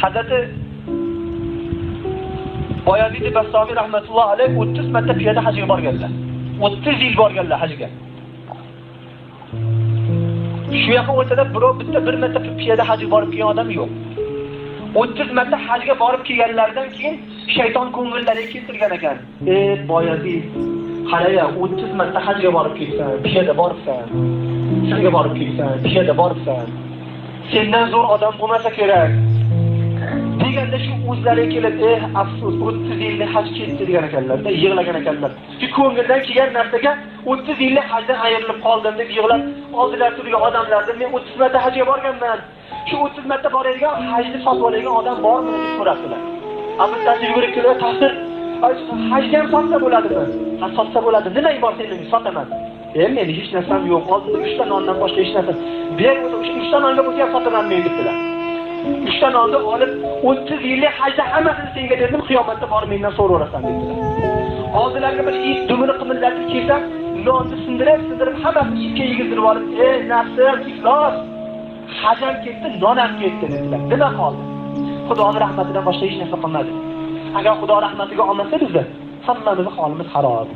Hazrati Boyazid Bastami rahmatulloh alayh 30 marta piyoda hajga borganlar. 30 yil borganlar hajga. Shu yoqqa o'tada bitta bir marta piyoda hajga borib kelgan odam yo'q. 30 marta hajga borib kelganlardan keyin shayton ko'ngillariga keltirgan ekan. Boyazid, qaraya 30 marta hajga borib kelsan, piyoda boribsan. Senga borib kelsan, piyoda boribsan. Sendan zo'r odam bo'lmasa kerak. Deganda shu o'zlariga kelib, afsus, 30 yillik haj ketdi degan ekanlar-da, yig'lagan ekanlar. Shu ko'ngildan kelgan narsaga 30 yillik hajdan ayrilib qoldim deb yig'lab, oldilar turgan odamlardan men 30 marta hajga borganman. Shu 30 marta boradigan, hajni sotib oladigan odam bormi deb so'rabdilar. Abittasi yugurib kelib, "Taqdir, hajga ham sotsa bo'ladimi?" "Ha, sotsa bo'ladi. Nima bor sening? Sotaman." Meni hech narsam yo'q. Oldinda 3 ta nondan boshqa hech narsa. Ber, o'sha 3 ta nonga bo'lsa ham sotaman men dedilar. 3 ta nonni olib 30 yillik hajda hammasini senga berdim, qiyomatda borib mendan so'raverasan dedilar. Oldilariga bir it dumini qimillatib kelsam, nonni sindirib hammasini itga yegizdirib olib, nafsim iflos. Hajam ketdi, non ham ketdi dedilar. Nima qoldi? Xudoning rahmatidan boshqa hech narsa qolmadi. Agar Xudo rahmatiga olmasa bizni, hammamiz holimiz xarob.